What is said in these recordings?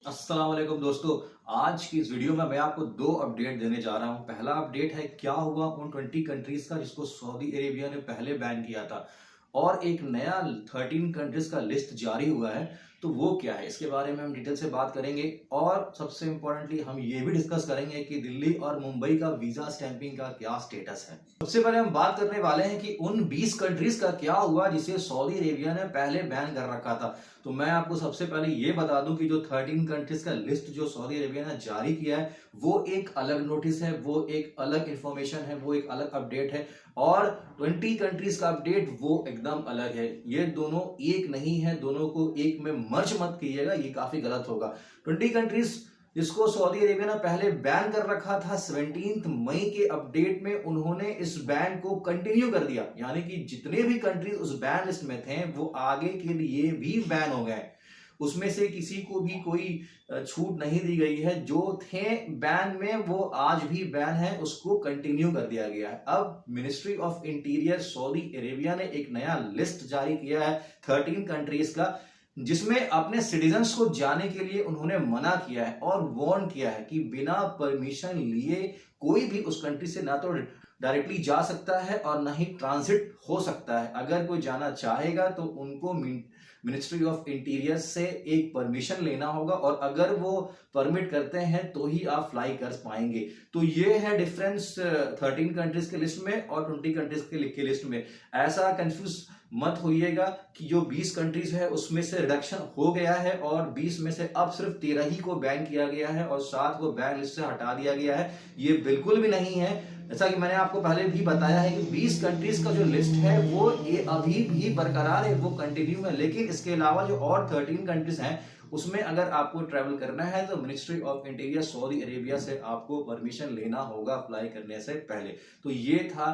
अस्सलाम वालेकुम दोस्तों। आज की इस वीडियो में मैं आपको दो अपडेट देने जा रहा हूं। पहला अपडेट है क्या हुआ उन 20 कंट्रीज का जिसको सऊदी अरेबिया ने पहले बैन किया था, और एक नया 13 कंट्रीज का लिस्ट जारी हुआ है। तो वो क्या है, इसके बारे में हम डिटेल से बात करेंगे। और सबसे इंपॉर्टेंटली हम ये भी डिस्कस करेंगे कि दिल्ली और मुंबई का वीजा स्टैंपिंग का क्या स्टेटस है। सबसे पहले हम बात करने वाले हैं कि उन 20 कंट्रीज का क्या हुआ जिसे सऊदी अरेबिया ने पहले बैन कर रखा था। तो मैं आपको सबसे पहले ये बता दूं कि जो 13 कंट्रीज का लिस्ट जो सऊदी अरेबिया ने जारी किया है वो एक अलग नोटिस है, वो एक अलग इंफॉर्मेशन है, वो एक अलग अपडेट है। और 20 कंट्रीज का अपडेट वो एकदम अलग है। ये दोनों एक नहीं है, दोनों को एक में मर्ज मत कीजिएगा, ये काफी गलत होगा। 20 कंट्रीज जिसको सऊदी अरेबिया ने पहले बैन कर रखा था, 17 मई के अपडेट में उन्होंने इस बैन को कंटिन्यू कर दिया। यानी कि जितने भी कंट्रीज उस बैन लिस्ट में थे वो आगे के लिए भी बैन हो गए। उसमें से किसी को भी कोई छूट नहीं दी गई है। जो थे बैन में वो आज भी बैन है, उसको कंटिन्यू कर दिया गया है। अब ministry of interior Saudi Arabia ने एक नया लिस्ट जारी किया है 13 कंट्रीज का, जिसमें अपने सिटीजन्स को जाने के लिए उन्होंने मना किया है और वार्न किया है कि बिना परमिशन लिए कोई भी उस कंट्री से ना तो डायरेक्टली जा सकता है और ना ही ट्रांजिट हो सकता है। अगर कोई जाना चाहेगा तो उनको मिनिस्ट्री ऑफ इंटीरियर से एक परमिशन लेना होगा, और अगर वो परमिट करते हैं तो ही आप फ्लाई कर पाएंगे। तो ये है डिफरेंस 13 कंट्रीज के लिस्ट में और 20 कंट्रीज के लिस्ट में। ऐसा कंफ्यूज मत होइएगा कि जो 20 कंट्रीज है उसमें से रिडक्शन हो गया है और 20 में से अब सिर्फ 13 ही को बैन किया गया है और 7 को बैन लिस्ट से हटा दिया गया है। ये बिल्कुल भी नहीं है। जैसा कि मैंने आपको पहले भी बताया है कि 20 कंट्रीज का जो लिस्ट है वो ये अभी भी बरकरार है, वो कंटिन्यू है। लेकिन इसके अलावा जो और 13 कंट्रीज हैं उसमें अगर आपको ट्रैवल करना है तो ministry of interior Saudi Arabia से आपको परमिशन लेना होगा अप्लाई करने से पहले। तो ये था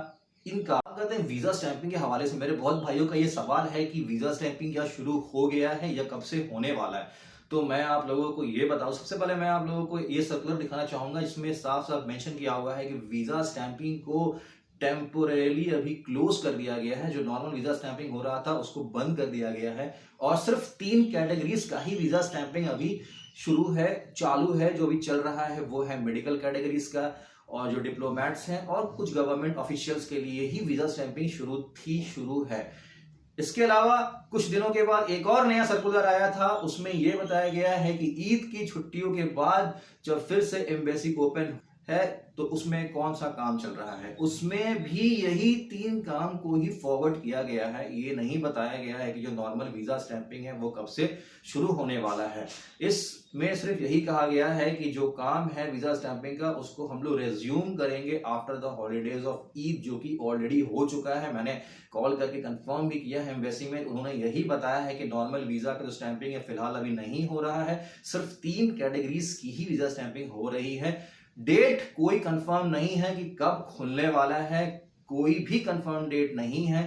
इनका। कहते हैं वीजा स्टैंपिंग के हवाले से मेरे बहुत भाइयों का ये सवाल है कि वीजा स्टैंपिंग क्या शुरू हो गया है या कब से होने वाला है। तो मैं आप लोगों को ये बताऊं, सबसे पहले मैं आप लोगों को ये सर्कुलर दिखाना चाहूंगा जिसमें साफ साफ मेंशन किया हुआ है कि वीजा स्टैंपिंग को टेम्पोरेली अभी क्लोज कर दिया गया है। जो नॉर्मल वीजा स्टैंपिंग हो रहा था उसको बंद कर दिया गया है और सिर्फ 3 कैटेगरीज का ही वीजा स्टैंपिंग अभी शुरू है, चालू है। जो भी चल रहा है वो है मेडिकल कैटेगरीज का, और जो डिप्लोमेट्स हैं और कुछ गवर्नमेंट ऑफिशियल्स के लिए ही वीजा स्टैंपिंग शुरू है। इसके अलावा कुछ दिनों के बाद एक और नया सर्कुलर आया था, उसमें यह बताया गया है कि ईद की छुट्टियों के बाद जब फिर से एम्बेसी ओपन है तो उसमें कौन सा काम चल रहा है, उसमें भी यही 3 काम को ही फॉरवर्ड किया गया है। ये नहीं बताया गया है कि जो नॉर्मल वीजा स्टैंपिंग है वो कब से शुरू होने वाला है। इसमें सिर्फ यही कहा गया है कि जो काम है वीजा स्टैंपिंग का उसको हम लोग रेज्यूम करेंगे after the holidays of Eid, जो कि ऑलरेडी हो चुका है। मैंने कॉल करके कंफर्म भी किया है एम्बेसी में, उन्होंने यही बताया है कि नॉर्मल वीजा का जो स्टैंपिंग है फिलहाल अभी नहीं हो रहा है, सिर्फ 3 कैटेगरीज की ही वीजा स्टैंपिंग हो रही है। डेट कोई कंफर्म नहीं है कि कब खुलने वाला है, कोई भी कंफर्म डेट नहीं है।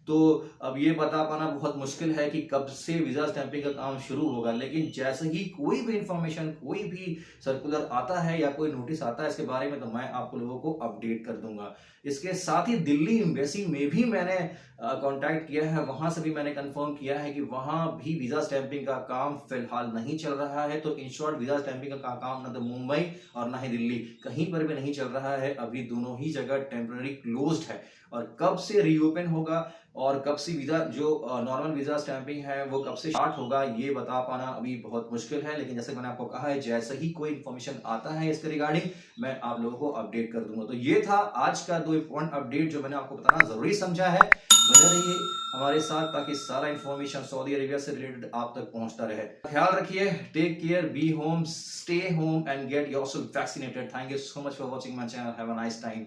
तो अब ये बता पाना बहुत मुश्किल है कि कब से वीजा स्टैंपिंग का काम शुरू होगा। लेकिन जैसे ही कोई भी इंफॉर्मेशन, कोई भी सर्कुलर आता है या कोई नोटिस आता है इसके बारे में तो मैं आप लोगों को अपडेट कर दूंगा। इसके साथ ही दिल्ली एम्बेसी में भी मैंने कांटेक्ट किया है, वहां से भी मैंने कंफर्म किया है कि वहां भी वीजा स्टैंपिंग का काम फिलहाल नहीं चल रहा है। तो इन शॉर्ट वीजा स्टैंपिंग का काम ना तो मुंबई और ना ही दिल्ली कहीं पर भी नहीं चल रहा है। अभी दोनों ही जगह टेम्पररी क्लोज्ड है, और कब से रीओपन होगा और कब से वीजा जो नॉर्मल वीजा स्टैंपिंग है वो कब से स्टार्ट होगा ये बता पाना अभी बहुत मुश्किल है। लेकिन जैसे मैंने आपको कहा है, जैसे ही कोई इन्फॉर्मेशन आता है इसके रिगार्डिंग मैं आप लोगों को अपडेट कर दूंगा। तो ये था आज का 2 इंपॉर्टेंट अपडेट जो मैंने आपको बताना जरूरी समझा है। बने रहिए हमारे साथ ताकि सारा इन्फॉर्मेशन सऊदी अरेबिया से रिलेटेड आप तक पहुंचता रहे। ख्याल रखिए, take care, be home, stay home and get yourself vaccinated. Thank you so much for watching my channel. Have a nice time.